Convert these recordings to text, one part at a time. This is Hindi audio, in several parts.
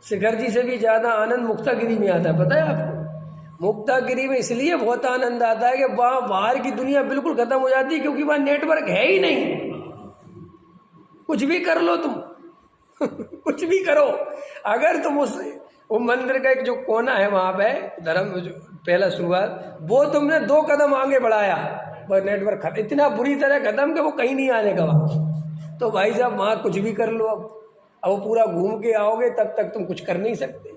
शिखर जी से भी ज़्यादा आनंद मुक्तागिरी में आता है, पता है आपको? मुक्तागिरी में इसलिए बहुत आनंद आता है कि वहाँ बाहर की दुनिया बिल्कुल खत्म हो जाती है, क्योंकि वहाँ नेटवर्क है ही नहीं। कुछ भी कर लो तुम कुछ भी करो, अगर तुम उस वो मंदिर का एक जो कोना है वहाँ पे धर्म जो पहला शुरुआत, वो तुमने 2 कदम आगे बढ़ाया, पर नेटवर्क इतना बुरी तरह खत्म कि वो कहीं नहीं आने का वहाँ। तो भाई साहब वहाँ कुछ भी कर लो, अब वो पूरा घूम के आओगे तब तक तुम कुछ कर नहीं सकते,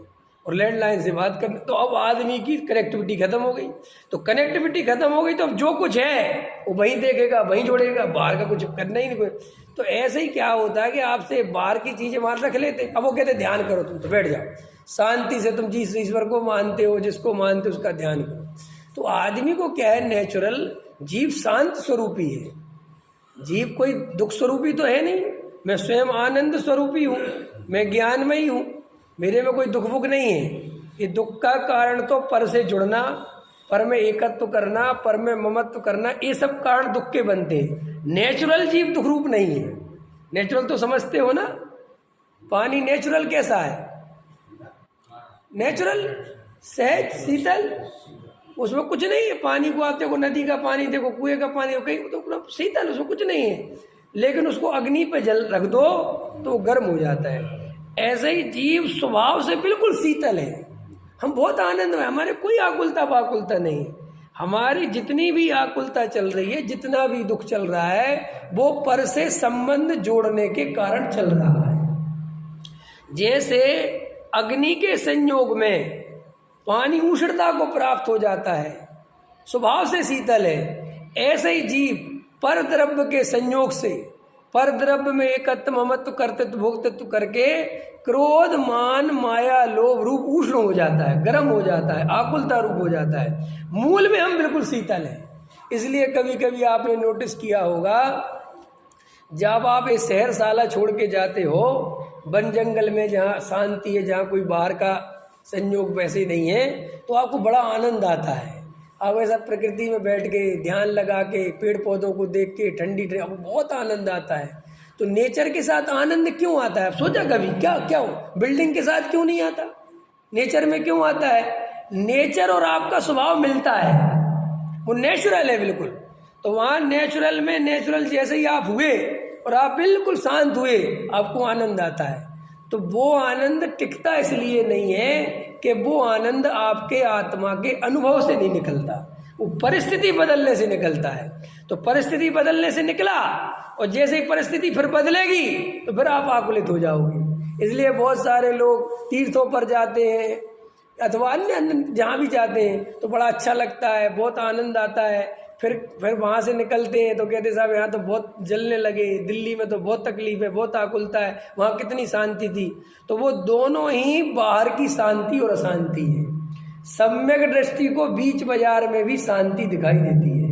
और लैंडलाइन से बात करने, तो अब आदमी की कनेक्टिविटी खत्म हो गई। तो कनेक्टिविटी खत्म हो गई तो अब जो कुछ है वो वहीं देखेगा, वहीं जोड़ेगा, बाहर का कुछ करना ही नहीं कोई। तो ऐसे ही क्या होता है कि आपसे बाहर की चीज़ें वहाँ रख लेते, अब वो कहते ध्यान करो, तुम तो बैठ जाओ शांति से, तुम जिस ईश्वर को मानते हो, जिसको मानते हो उसका ध्यान करो। तो आदमी को क्या है, नेचुरल जीव शांत स्वरूपी है, जीव कोई दुख स्वरूपी तो है नहीं। मैं स्वयं आनंद स्वरूपी हूँ, मैं ज्ञानमयी हूँ, मेरे में कोई दुख भुख नहीं है। ये दुख का कारण तो पर से जुड़ना, पर में एकत्व करना, पर में ममत्व करना, ये सब कारण दुख के बनते हैं। नेचुरल जीव दुख रूप नहीं है। नेचुरल तो समझते हो ना, पानी नेचुरल कैसा है? नेचुरल सहज शीतल, उसमें कुछ नहीं है। पानी को आप देखो, नदी का पानी देखो, कुएं का पानी कहीं तो शीतल, उसमें कुछ नहीं है। लेकिन उसको अग्नि पे जल रख दो तो वो गर्म हो जाता है। ऐसे ही जीव स्वभाव से बिल्कुल शीतल है। हम बहुत आनंद में, हमारे कोई आकुलता वाकुलता नहीं है। हमारी जितनी भी आकुलता चल रही है, जितना भी दुख चल रहा है, वो पर से संबंध जोड़ने के कारण चल रहा है। जैसे अग्नि के संयोग में पानी उष्णता को प्राप्त हो जाता है, स्वभाव से शीतल है, ऐसे ही जीव पर द्रव्य के संयोग से, पर द्रव्य में एकत्व ममत्व कर्तृत्व भोक्तृत्व करके क्रोध मान माया लोभ रूप उष्ण हो जाता है, गर्म हो जाता है, आकुलता रूप हो जाता है। मूल में हम बिल्कुल शीतल हैं। इसलिए कभी कभी आपने नोटिस किया होगा, जब आप ये शहरशाला छोड़ के जाते हो वन जंगल में, जहाँ शांति है, जहाँ कोई बाहर का संयोग वैसे नहीं है, तो आपको बड़ा आनंद आता है। आप ऐसा प्रकृति में बैठ के ध्यान लगा के पेड़ पौधों को देख के ठंडी ठंडी, आपको बहुत आनंद आता है। तो नेचर के साथ आनंद क्यों आता है? आप सोचा कभी क्या हो, बिल्डिंग के साथ क्यों नहीं आता, नेचर में क्यों आता है? नेचर और आपका स्वभाव मिलता है, वो नेचुरल है बिल्कुल। तो वहाँ नेचुरल में, नेचुरल जैसे ही आप हुए और आप बिल्कुल शांत हुए, आपको आनंद आता है। तो वो आनंद टिकता इसलिए नहीं है कि वो आनंद आपके आत्मा के अनुभव से नहीं निकलता, वो परिस्थिति बदलने से निकलता है। तो परिस्थिति बदलने से निकला, और जैसे ही परिस्थिति फिर बदलेगी तो फिर आप आकुलित हो जाओगे। इसलिए बहुत सारे लोग तीर्थों पर जाते हैं अथवा अन्य जहाँ भी जाते हैं तो बड़ा अच्छा लगता है, बहुत आनंद आता है। फिर वहाँ से निकलते हैं तो कहते साहब यहाँ तो बहुत जलने लगे, दिल्ली में तो बहुत तकलीफ है, बहुत आकुलता है, वहाँ कितनी शांति थी। तो वो दोनों ही बाहर की शांति और अशांति है। सम्यक दृष्टि को बीच बाजार में भी शांति दिखाई देती है।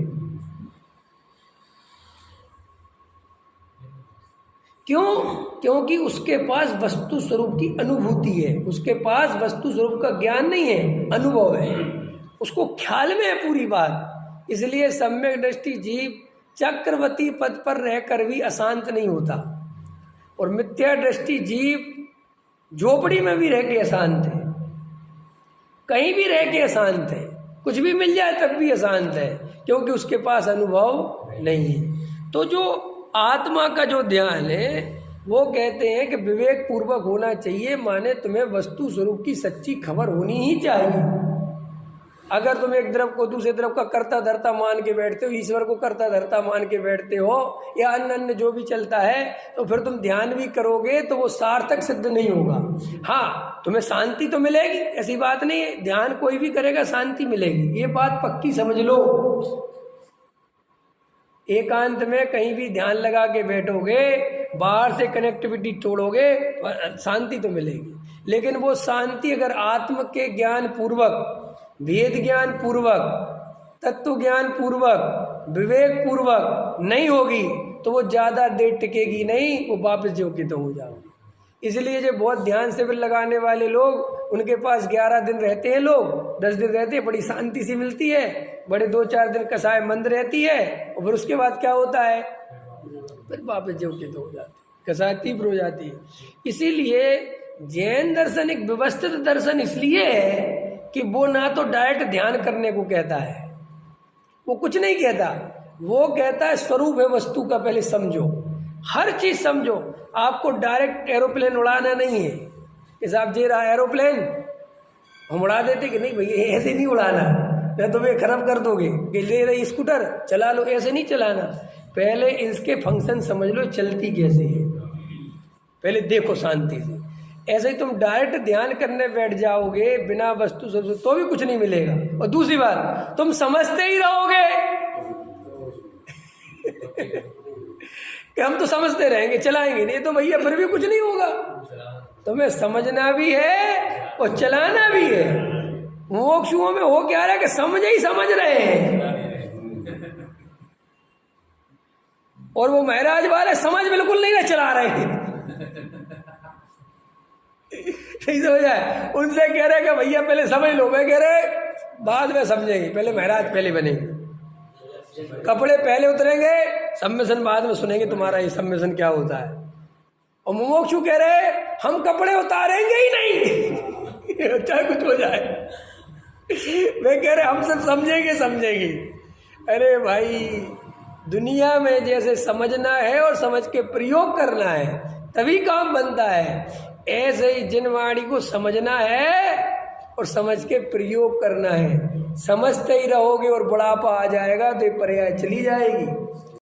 क्यों? क्योंकि उसके पास वस्तु स्वरूप की अनुभूति है, उसके पास वस्तु स्वरूप का ज्ञान नहीं है, अनुभव है, उसको ख्याल में है पूरी बात। इसलिए सम्यक दृष्टि जीव चक्रवर्ती पद पर रहकर भी अशांत नहीं होता, और मिथ्या दृष्टि जीव झोपड़ी में भी रह के अशांत है, कहीं भी रह के अशांत है, कुछ भी मिल जाए तब भी अशांत है, क्योंकि उसके पास अनुभव नहीं है। तो जो आत्मा का जो ध्यान है, वो कहते हैं कि विवेक पूर्वक होना चाहिए, माने तुम्हें वस्तु स्वरूप की सच्ची खबर होनी ही चाहिए। अगर तुम एक द्रव को दूसरे द्रव का कर्ता धर्ता मान के बैठते हो, ईश्वर को कर्ता धर्ता मान के बैठते हो, या अन्य जो भी चलता है, तो फिर तुम ध्यान भी करोगे तो वो सार्थक सिद्ध नहीं होगा। हाँ, तुम्हें शांति तो मिलेगी, ऐसी बात नहीं है, ध्यान कोई भी करेगा शांति मिलेगी, ये बात पक्की समझ लो। एकांत में कहीं भी ध्यान लगा के बैठोगे, बाहर से कनेक्टिविटी तोड़ोगे, शांति तो मिलेगी। लेकिन वो शांति अगर आत्म के ज्ञान पूर्वक, भेद ज्ञान पूर्वक, तत्व ज्ञान पूर्वक, विवेक पूर्वक नहीं होगी तो वो ज्यादा देर टिकेगी नहीं, वो वापस जो की तो हो जाओगी। इसलिए जो बहुत ध्यान शिविर लगाने वाले लोग, उनके पास 11 दिन रहते हैं लोग, 10 दिन रहते हैं, बड़ी शांति सी मिलती है, बड़े 2-4 दिन कसाय मंद रहती है, और फिर उसके बाद क्या होता है, फिर वापस जो की तो हो जाती है, कसाय तीव्र हो जाती है। इसीलिए जैन दर्शन एक व्यवस्थित दर्शन इसलिए है कि वो ना तो डायरेक्ट ध्यान करने को कहता है, वो कुछ नहीं कहता, वो कहता है स्वरूप है वस्तु का, पहले समझो, हर चीज समझो। आपको डायरेक्ट एरोप्लेन उड़ाना नहीं है कि साहब जे रहा एरोप्लेन, हम उड़ा देते कि नहीं भैया ऐसे नहीं उड़ाना, मैं तुम्हें खराब कर दोगे, कि ले रही स्कूटर चला लो, ऐसे नहीं चलाना। पहले इसके फंक्शन समझ लो चलती कैसे है, पहले देखो शांति से। ऐसे ही तुम डायरेक्ट ध्यान करने बैठ जाओगे बिना वस्तु से तो भी कुछ नहीं मिलेगा। और दूसरी बात, तुम समझते ही रहोगे कि हम तो समझते रहेंगे चलाएंगे नहीं, तो भैया फिर भी कुछ नहीं होगा। तुम्हें समझना भी है और चलाना भी है। मोक्षुओं में हो क्या रहा है कि समझ ही समझ रहे हैं, और वो महाराज वाले समझ बिल्कुल नहीं रहे, चला रहे हैं। सही समझ जाए, उनसे कह रहे कि भैया पहले समझ लो, मैं कह रहे बाद में समझेंगे, पहले महाराज पहले बनेंगे, कपड़े पहले उतरेंगे, सम्मेलन बाद में सुनेंगे तुम्हारा ये सम्मेलन क्या होता है। और मुमुक्षु कह रहे हम कपड़े उतारेंगे ही नहीं चाहे कुछ हो जाए। वे कह रहे हम सब समझेंगे। अरे भाई, दुनिया में जैसे समझना है और समझ के प्रयोग करना है तभी काम बनता है, ऐसे ही जिन वाणी को समझना है और समझ के प्रयोग करना है। समझते ही रहोगे और बुढ़ापा आ जाएगा तो ये पर्याय चली जाएगी।